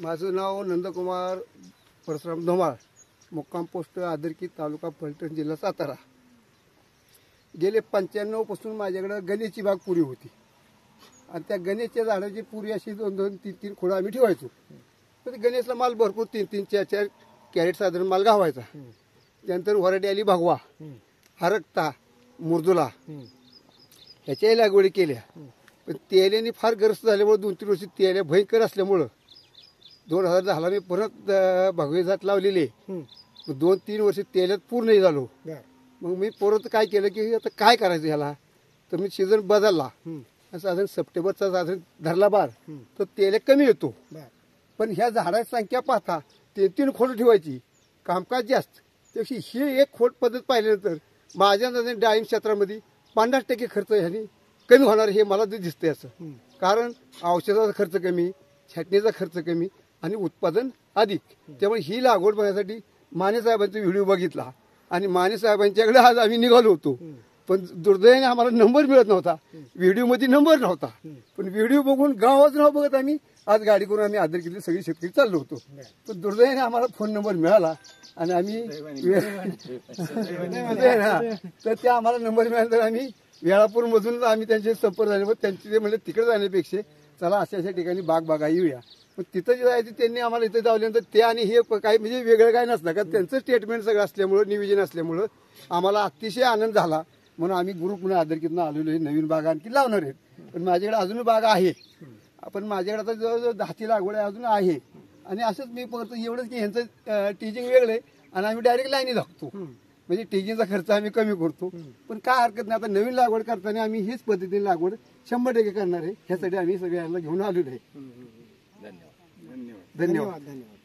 माझं नाव नंदकुमार परशुराम धोमाळ, मुक्काम पोस्ट आदरकी, तालुका फलटण, जिल्हा सातारा. गेले 95 पासून माझ्याकडे गणेशची बाग पुरी होती आणि त्या गणेशच्या झाडाची पुरी अशी 2-2, 3-3 खोडं आम्ही ठेवायचो. तर गणेशला माल भरपूर 3-3, 4-4 कॅरेट साधारण माल गावायचा. त्यानंतर वराडी आली, भगवा, हरकता, मुर्जुला ह्याच्याही लागवडी केल्या. पण तेल्याने फार ग्रस्त झाल्यामुळे 2-3 वर्षी तेल्या भयंकर असल्यामुळं 2010ला मी परत भगवे जात लावलेले. 2-3 वर्ष तेल्यात पूर्ण झालो. मग मी परत काय केलं की आता काय करायचं ह्याला, तर मी सीझन बदलला. साधारण सप्टेंबरचा साधारण धरला बार तर तेल कमी येतो. पण ह्या झाडाची संख्या पाहता 3-3 खोड ठेवायची, कामकाज जास्त. त्यापेक्षा ही एक खोड पद्धत पाहिल्यानंतर माझ्या नजरेने डाळिंब क्षेत्रामध्ये 50% खर्च ह्याने कमी होणार हे मला दिसतंय. असं कारण औषधाचा खर्च कमी, छाटणीचा खर्च कमी आणि उत्पादन अधिक. त्यामुळे ही लागवड बघण्यासाठी माने साहेबांचा व्हिडिओ बघितला आणि माने साहेबांच्याकडे आज आम्ही निघालो होतो. पण दुर्दैवाने आम्हाला नंबर मिळत नव्हता, व्हिडिओमध्ये नंबर नव्हता. पण व्हिडिओ बघून गावाचं नाव बघत आम्ही आज गाडी करून आम्ही आदरकीतले सगळे शेतकरी चाललो होतो. पण दुर्दैवाने आम्हाला फोन नंबर मिळाला आणि आम्ही तर त्या आम्हाला नंबर मिळाल्यानंतर आम्ही वेळापूरमधून आम्ही त्यांचे संपर्क झाले. मग त्यांचे ते म्हणले तिकडे जाण्यापेक्षा चला अशा अशा ठिकाणी बाग बघा येऊया. पण तिथं जे जायचं त्यांनी आम्हाला इथं जावल्यानंतर ते आणि हे काही म्हणजे वेगळं काय नसलं का त्यांचं स्टेटमेंट सगळं असल्यामुळं, नियोजन असल्यामुळं आम्हाला अतिशय आनंद झाला. म्हणून आम्ही ग्रुप म्हणून आदरकीतनं आलेलो आहे. नवीन बागा आणखी लावणार आहेत. पण माझ्याकडे अजून बागा आहे. पण माझ्याकडे आता जवळजवळ 10ची लागवड अजून आहे. आणि असंच मी परत एवढंच की ह्यांचं टीचिंग वेगळं आहे आणि आम्ही डायरेक्ट लाईनी दाखवतो. म्हणजे टीचिंगचा खर्च आम्ही कमी करतो. पण काय हरकत नाही, आता नवीन लागवड करताना आम्ही हीच पद्धतीने लागवड 100% करणार आहे. ह्यासाठी आम्ही सगळ्यांना घेऊन आलेलो आहे. धन्यवाद.